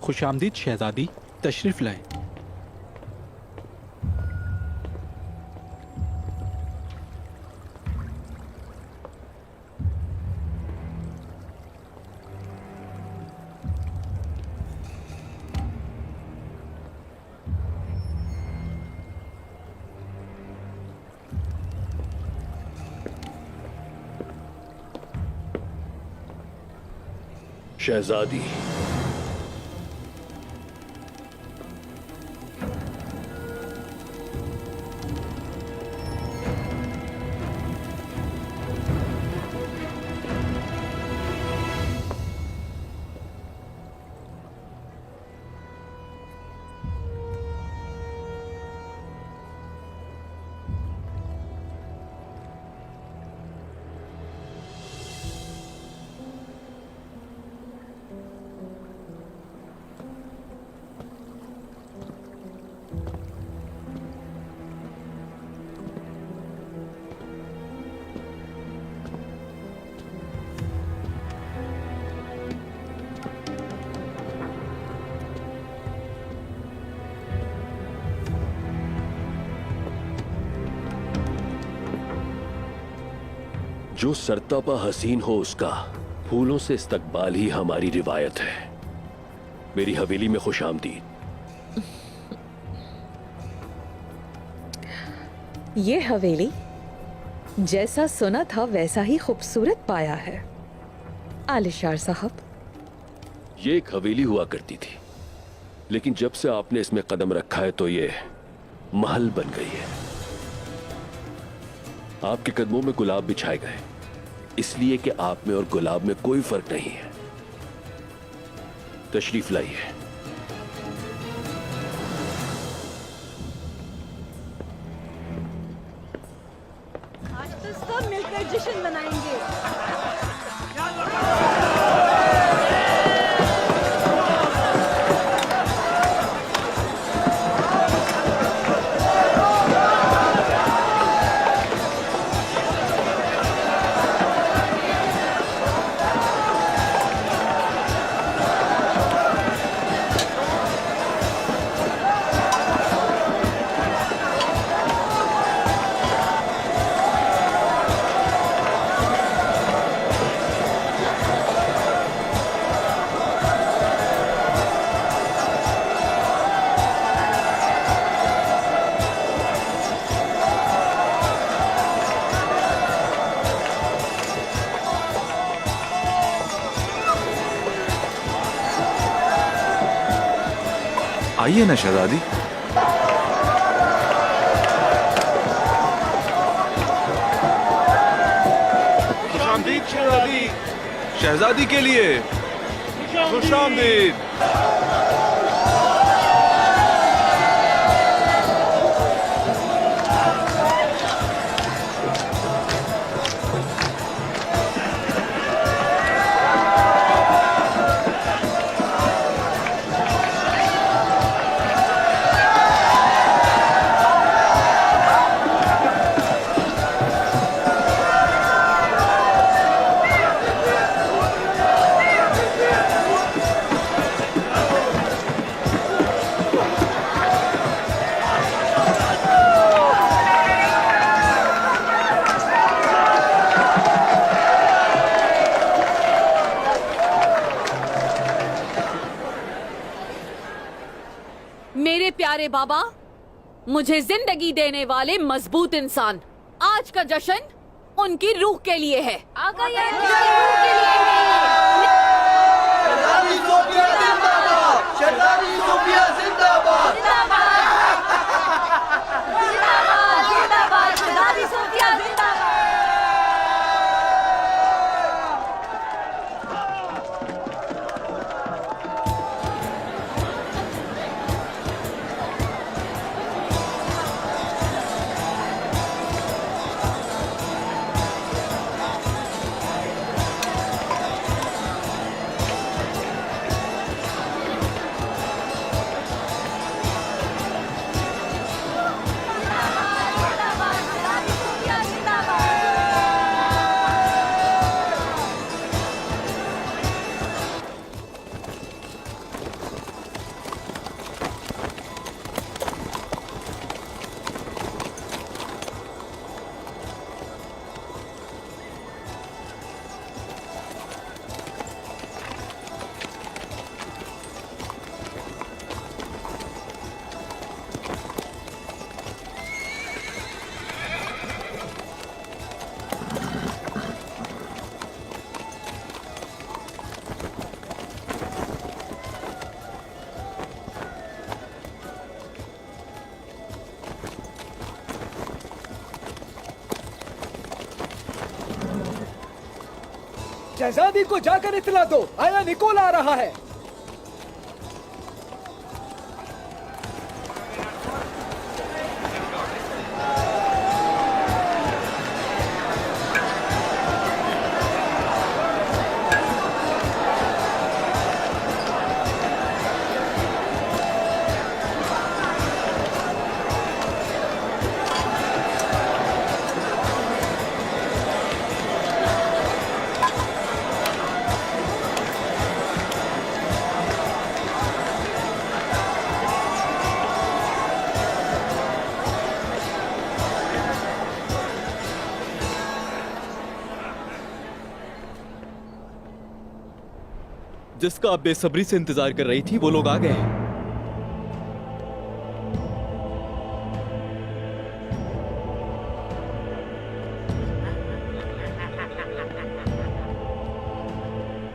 खुशामदीद शहजादी, तशरीफ लाएं। शहजादी, जो सरतापा हसीन हो उसका फूलों से इस्तकबाल ही हमारी रिवायत है। मेरी हवेली में खुशामदीद। ये हवेली जैसा सुना था वैसा ही खूबसूरत पाया है आलिशार साहब। ये एक हवेली हुआ करती थी, लेकिन जब से आपने इसमें कदम रखा है तो ये महल बन गई है। आपके कदमों में गुलाब बिछाए गए, इसलिए कि आप में और गुलाब में कोई फर्क नहीं है। तशरीफ लाइए। आज तो सब मिलकर जश्न मनाएंगे। आइए ना शहजादी। खुशामदीद शहजादी, शहजादी के लिए खुशामदीद। मेरे प्यारे बाबा, मुझे जिंदगी देने वाले मजबूत इंसान, आज का जश्न उनकी रूह के लिए है। आका ये उनकी रूह के लिए है। शहजादी सोफिया जिंदाबाद! शहजादी सोफिया जिंदाबाद! जिंदाबाद, जिंदाबाद, शहजादी सोफिया जिंदाबाद। शहजादी को जाकर इतला दो, आया निकोला आ रहा है। जिसका आप बेसब्री से इंतजार कर रही थी वो लोग आ गए हैं।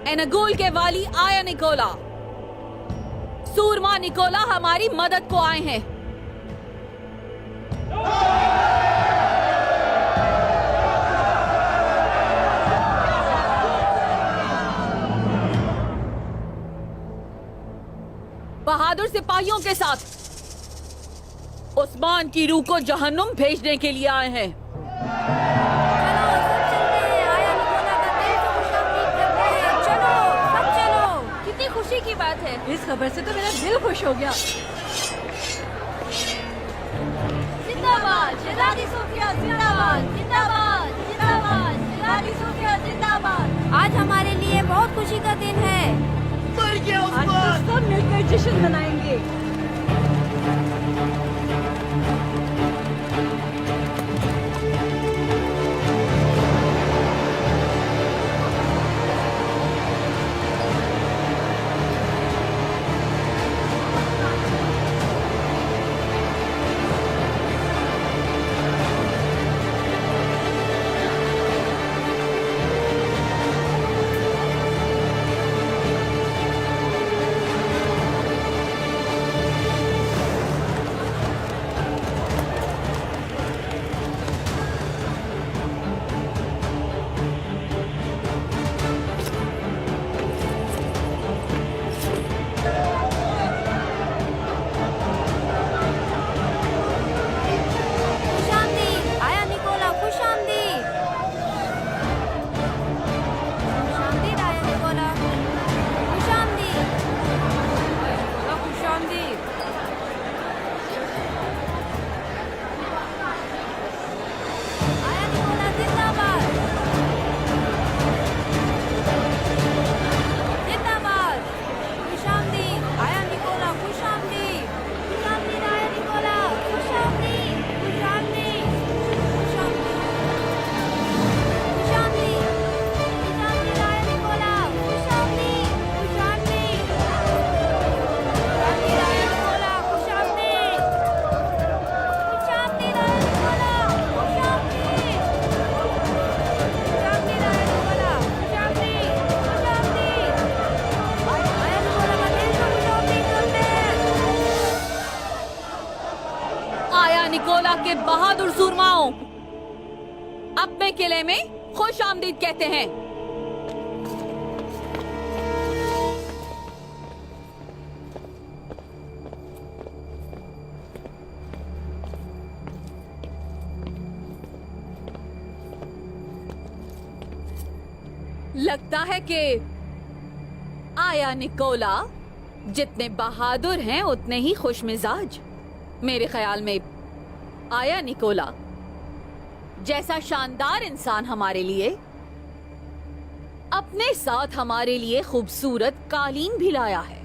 एनागोल के वाली आया निकोला, सूरमा निकोला हमारी मदद को आए हैं। बहादुर सिपाहियों के साथ उस्मान की रूह को जहन्नुम भेजने के लिए आए हैं। कितनी खुशी की बात है। इस खबर से तो मेरा दिल खुश हो गया। जिंदाबाद शहजादी सोफिया, जिंदाबाद जिंदाबाद जिंदाबाद शहजादी सोफिया, जिंदाबाद। आज हमारे लिए बहुत खुशी का दिन है। आज तो सब मिलकर जश्न मनाएंगे। निकोला के बहादुर सूरमाओं अपने किले में खुश आमदीद कहते हैं। लगता है कि आया निकोला जितने बहादुर हैं उतने ही खुश मिजाज। मेरे ख्याल में आया निकोला जैसा शानदार इंसान हमारे लिए अपने साथ हमारे लिए खूबसूरत कालीन भी लाया है।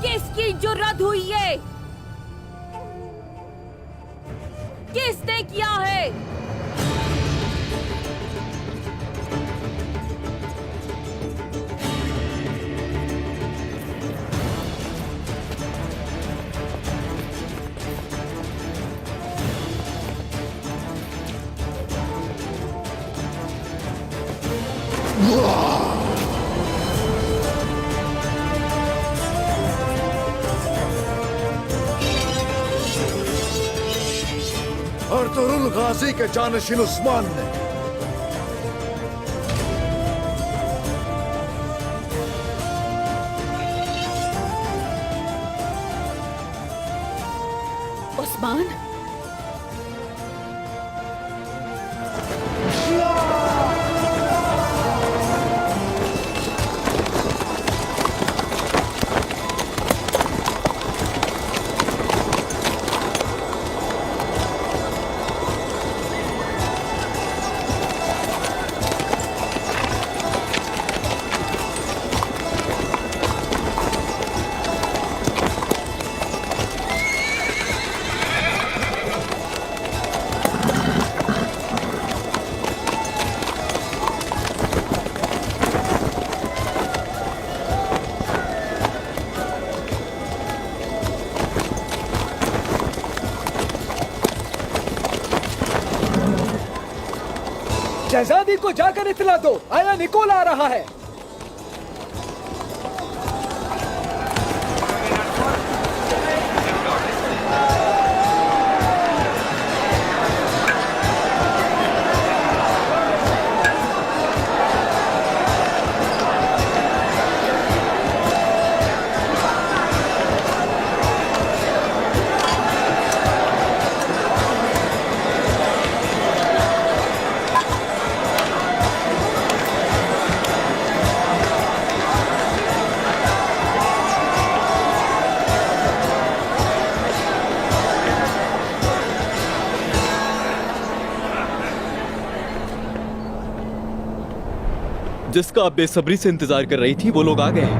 किसकी जुर्रत हुई है? किसने किया है? गाजी के जानशीन उस्मान ने उस्मान, शहजादी को जाकर इतला दो, आया निकोला आ रहा है। जिसका आप बेसब्री से इंतजार कर रही थी वो लोग आ गए हैं।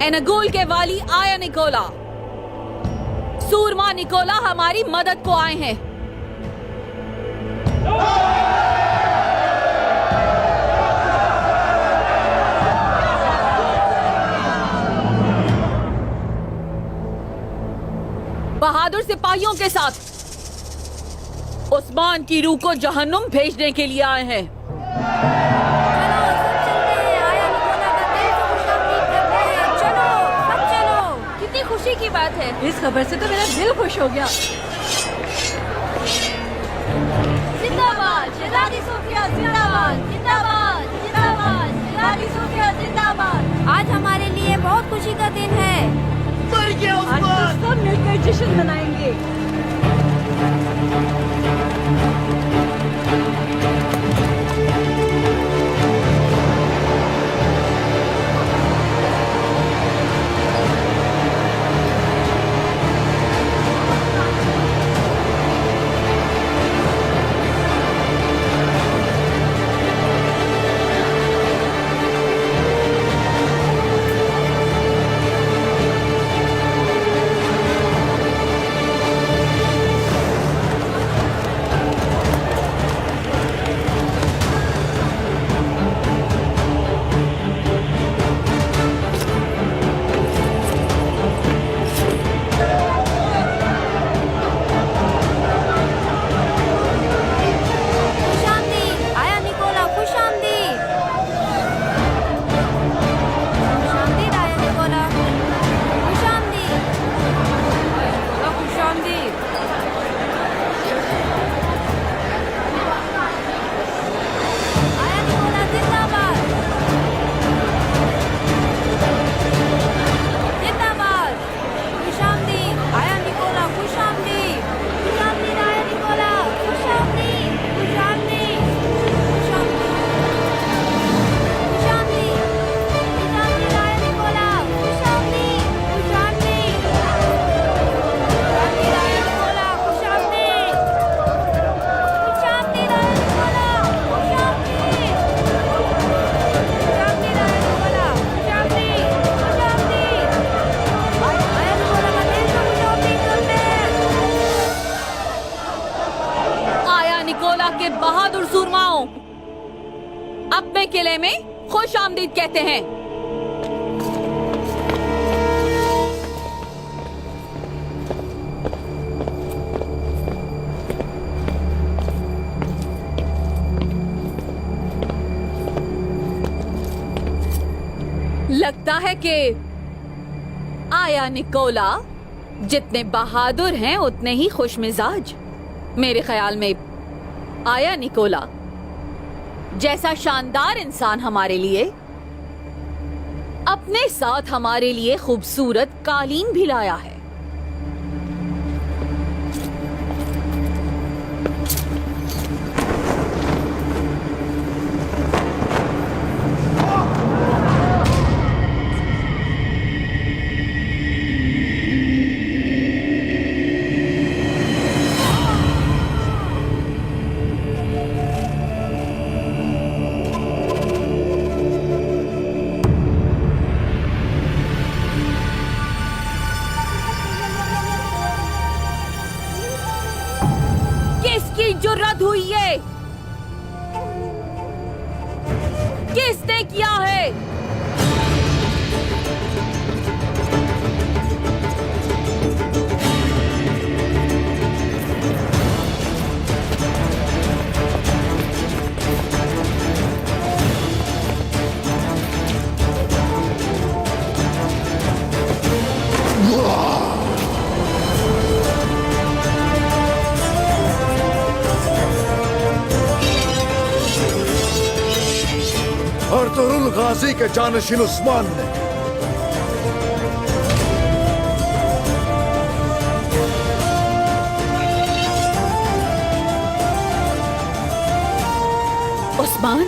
एनागोल के वाली आया निकोला, सूरमा निकोला हमारी मदद को आए हैं। बहादुर सिपाहियों के साथ उस्मान की रूह को जहन्नुम भेजने के लिए आए हैं। कितनी खुशी की बात है। इस खबर से तो मेरा दिल खुश हो गया। जिंदाबाद शहजादी सोफिया, जिंदाबाद जिंदाबाद जिंदाबाद शहजादी सोफिया, जिंदाबाद। आज हमारे लिए बहुत खुशी का दिन है। आज तो सब मिलकर जश्न मनाएंगे। बहादुर सूरमाओं अपने किले में खुश आमदीद कहते हैं। लगता है कि आया निकोला जितने बहादुर हैं उतने ही खुशमिजाज। मेरे ख्याल में आया निकोला जैसा शानदार इंसान हमारे लिए अपने साथ हमारे लिए खूबसूरत कालीन भी लाया है। किसकी जुर्रत हुई ये? किसने किया है? अर्तुरुल गाजी के जानशीन उस्मान ने उस्मान,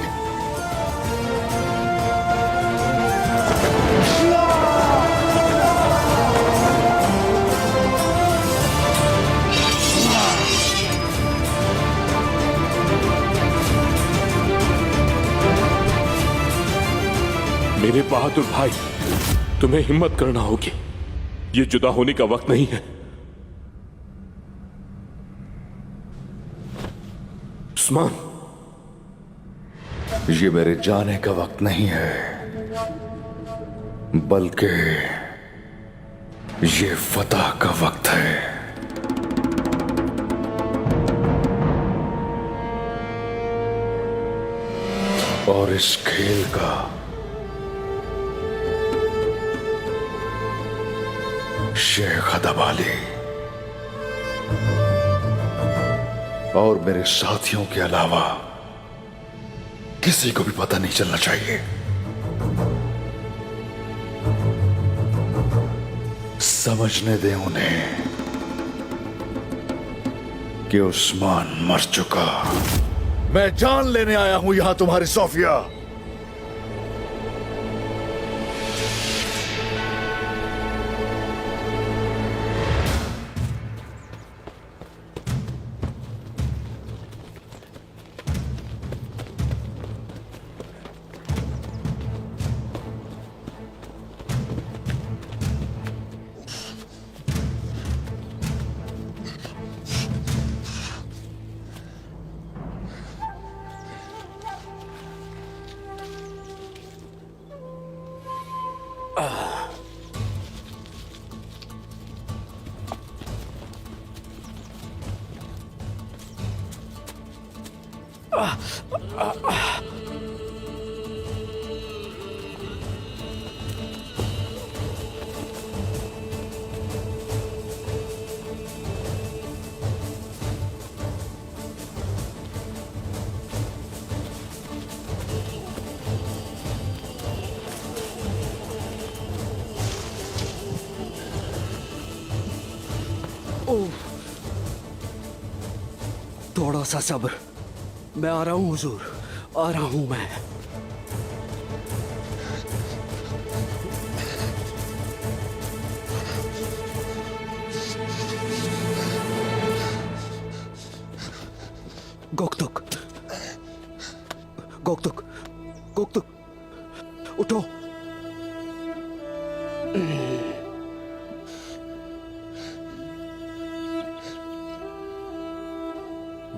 मेरे बहादुर भाई, तुम्हें हिम्मत करना होगी। ये जुदा होने का वक्त नहीं है। उस्मान, ये मेरे जाने का वक्त नहीं है, बल्कि ये फतह का वक्त है। और इस खेल का शेख अदबाली और मेरे साथियों के अलावा किसी को भी पता नहीं चलना चाहिए। समझने दें उन्हें कि उस्मान मर चुका। मैं जान लेने आया हूं यहां तुम्हारी सोफिया। थोड़ा सा सब्र, मैं आ रहा हूं हुजूर, आ रहा हूं मैं। गोक्तुक, गोक्तुक, गोक्तुक, उठो।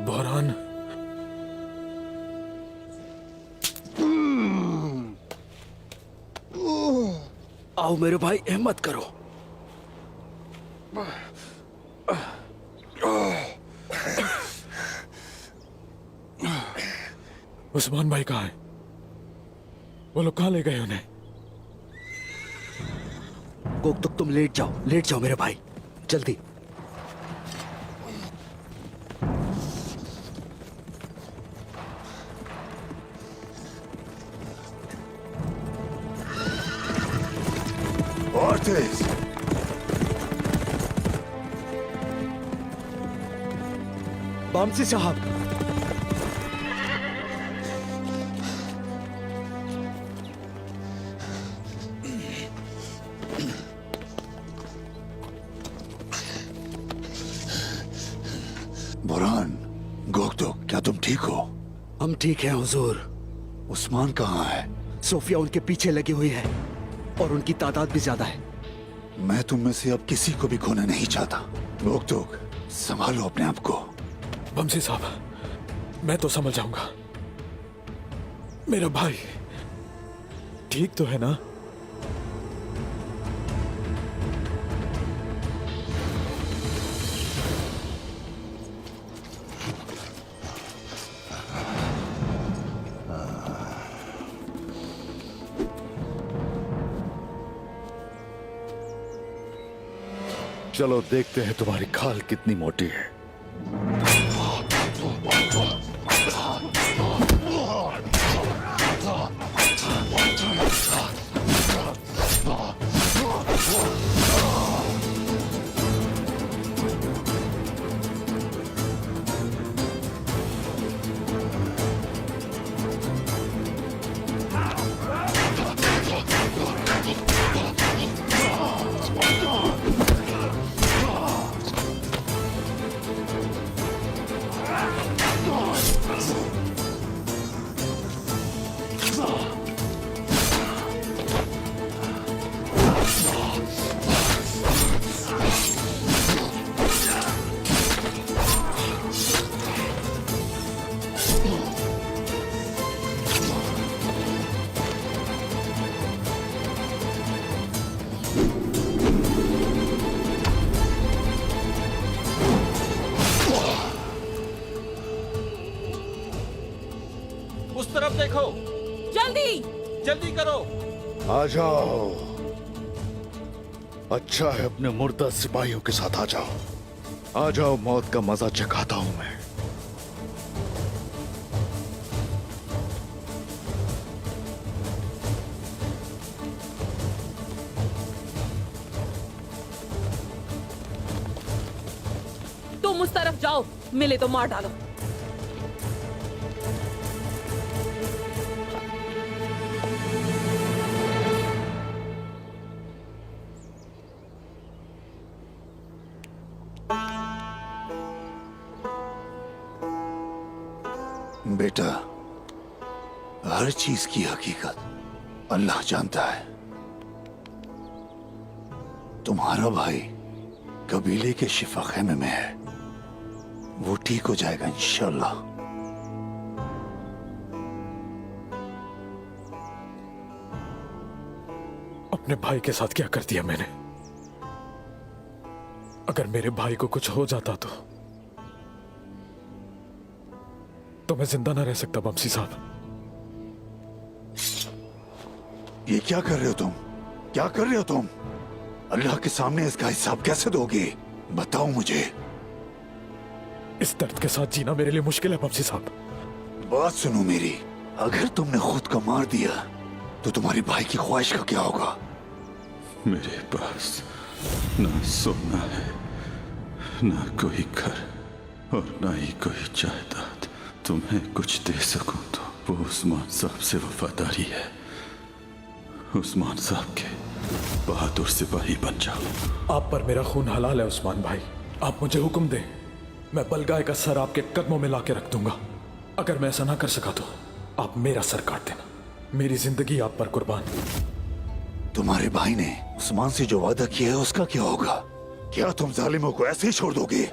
बहरान, आओ मेरे भाई, हिम्मत करो। उस्मान भाई कहाँ है? वो लोग कहाँ ले गए उन्हें? गोकतुक तुम लेट जाओ मेरे भाई, जल्दी। और तेज। बामसी साहब, बुरहान, गोकतुक, क्या तुम ठीक हो? हम ठीक हैं हुजूर। उस्मान कहाँ है? सोफिया उनके पीछे लगी हुई है और उनकी तादाद भी ज्यादा है। मैं तुम में से अब किसी को भी खोना नहीं चाहता। गोकतुक, संभालो अपने आप को। बमसी साहब, मैं तो समझ जाऊंगा। मेरा भाई ठीक तो है ना? चलो देखते हैं तुम्हारी खाल कितनी मोटी है। उस तरफ देखो, जल्दी जल्दी करो। आ जाओ। अच्छा है, अपने मुर्दा सिपाहियों के साथ आ जाओ। आ जाओ, मौत का मजा चखाता हूं मैं। तुम उस तरफ जाओ, मिले तो मार डालो। बेटा, हर चीज की हकीकत अल्लाह जानता है। तुम्हारा भाई कबीले के शिफा खेमे में है, वो ठीक हो जाएगा इंशाल्लाह। अपने भाई के साथ क्या कर दिया मैंने? अगर मेरे भाई को कुछ हो जाता तो मैं जिंदा ना रह सकता बमसी साहब। ये क्या कर रहे हो तुम? क्या कर रहे हो तुम? अल्लाह के सामने इसका हिसाब कैसे दोगे? बताओ मुझे। इस दर्द के साथ जीना मेरे लिए मुश्किल है बमसी साहब। बात सुनो मेरी, अगर तुमने खुद को मार दिया तो तुम्हारे भाई की ख्वाहिश का क्या होगा? मेरे पास ना सोना है, ना कोई घर और ना ही कोई जायदाद। तुम्हें कुछ दे सकूं तो वो उस्मान साहब से वफादारी है। उस्मान साहब के बहादुर सिपाही बन जाओ। आप पर मेरा खून हलाल है उस्मान भाई। आप मुझे हुक्म दें, मैं बलगाय का सर आपके कदमों में लाके रख दूंगा। अगर मैं ऐसा ना कर सका तो आप मेरा सर काट देना। मेरी जिंदगी आप पर कुर्बान। तुम्हारे भाई ने उस्मान से जो वादा किया है उसका क्या होगा? क्या तुम जालिमों को ऐसे ही छोड़ दोगे?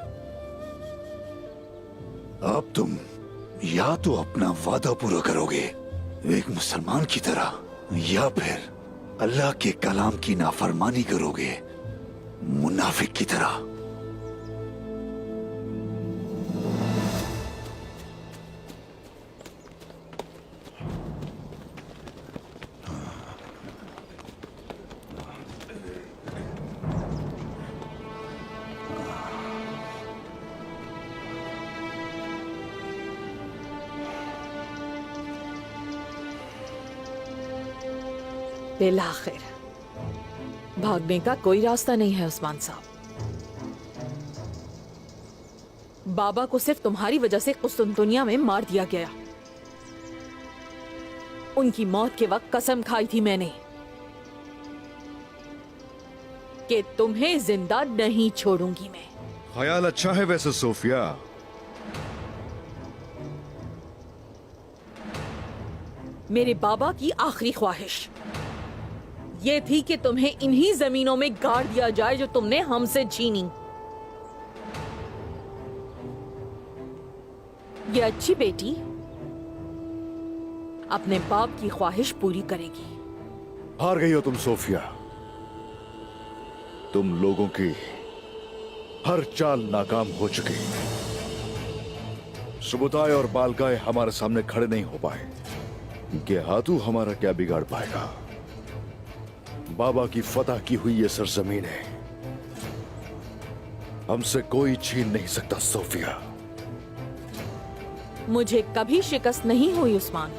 अब तुम या तो अपना वादा पूरा करोगे एक मुसलमान की तरह, या फिर अल्लाह के कलाम की नाफरमानी करोगे मुनाफिक की तरह। बिलाखिर भागने का कोई रास्ता नहीं है उस्मान साहब। बाबा को सिर्फ तुम्हारी वजह से कुस्तुनतुनिया में मार दिया गया। उनकी मौत के वक्त कसम खाई थी मैंने कि तुम्हें जिंदा नहीं छोड़ूंगी मैं। ख्याल अच्छा है वैसे सोफिया। मेरे बाबा की आखिरी ख्वाहिश ये थी कि तुम्हें इन्हीं जमीनों में गाड़ दिया जाए जो तुमने हमसे छीनी। ये अच्छी बेटी अपने बाप की ख्वाहिश पूरी करेगी। हार गई हो तुम सोफिया। तुम लोगों की हर चाल नाकाम हो चुकी। सुबुताई और बालगाय हमारे सामने खड़े नहीं हो पाए। गेहातू हमारा क्या बिगाड़ पाएगा? बाबा की फतह की हुई ये सरजमीन है, हमसे कोई छीन नहीं सकता सोफिया। मुझे कभी शिकस्त नहीं हुई उस्मान।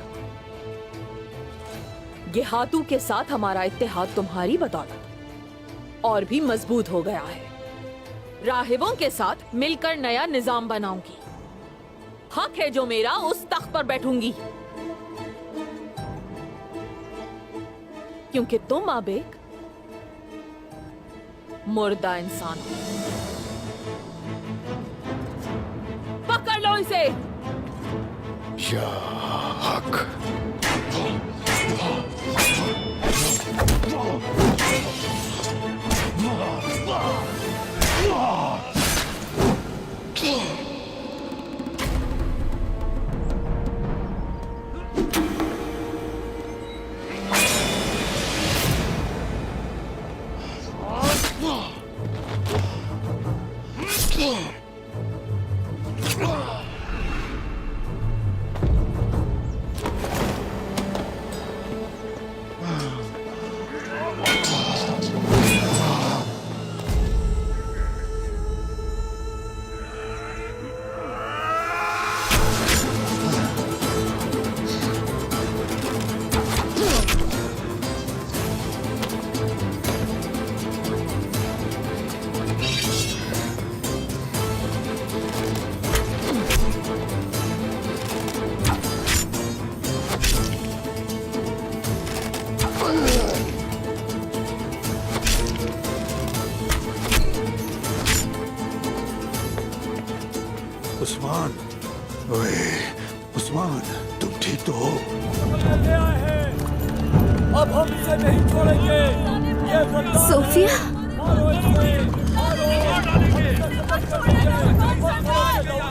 गेहातू के साथ हमारा इत्तेहाद तुम्हारी बदौलत और भी मजबूत हो गया है। राहिबों के साथ मिलकर नया निजाम बनाऊंगी। हक है जो मेरा, उस तख्त पर बैठूंगी। क्योंकि तुम आबेग मुर्दा इंसान हो। पकड़ लो इसे। या हक। उस्मान, ओए उस्मान, तुम ठीक तो हो? अब हम इसे नहीं छोड़ेंगे। सोफिया,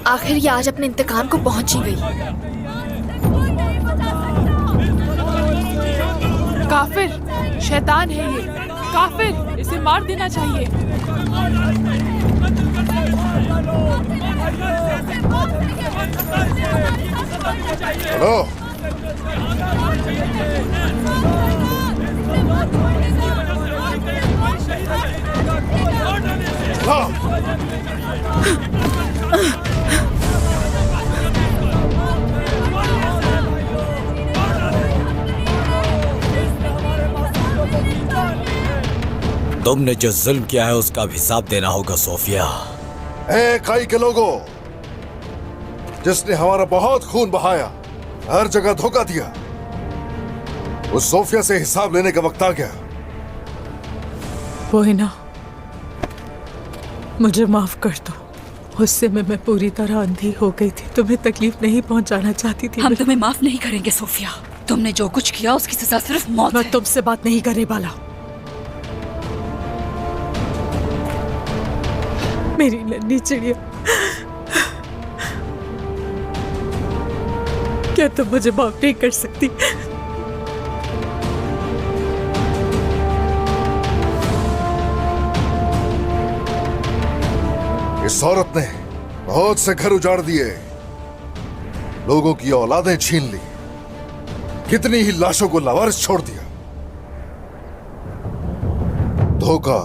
आखिर ये आज अपने इंतकाम को पहुंची गई। काफिर, शैतान है ये। काफिर, इसे मार देना चाहिए। हेलो, तुमने जो जुल्म किया है उसका भी हिसाब देना होगा सोफिया। ए काई के लोगों, जिसने हमारा बहुत खून बहाया, हर जगह धोखा दिया, उस सोफिया से हिसाब लेने का वक्त आ गया। वो है ना, मुझे माफ कर दो। गुस्से में मैं पूरी तरह अंधी हो गई थी। तुम्हें तकलीफ नहीं पहुंचाना चाहती थी। हम तुम्हें माफ नहीं करेंगे सोफिया। तुमने जो कुछ किया उसकी सजा सिर्फ मौत है। मैं तुमसे बात नहीं करने वाला। मेरी नन्ही चिड़िया, क्या तुम मुझे माफ नहीं कर सकती? इस औरत ने बहुत से घर उजाड़ दिए, लोगों की औलादें छीन ली, कितनी ही लाशों को लावारिस छोड़ दिया। धोखा,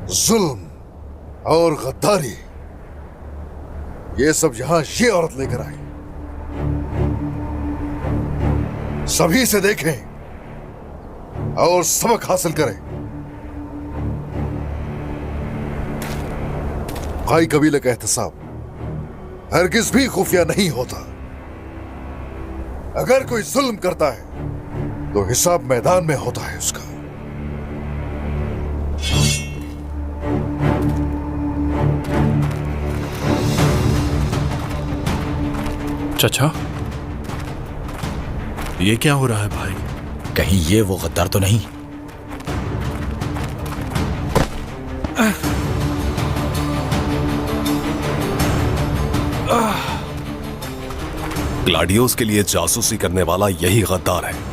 जुल्म और गद्दारी, ये सब यहां ये औरत लेकर आई। सभी से देखें और सबक हासिल करें। भाई कबीले का एहतसाब हरगिज भी खुफिया नहीं होता। अगर कोई जुल्म करता है तो हिसाब मैदान में होता है उसका। चाचा, ये क्या हो रहा है भाई? कहीं ये वो गद्दार तो नहीं? ग्लाडियोस के लिए जासूसी करने वाला यही गद्दार है।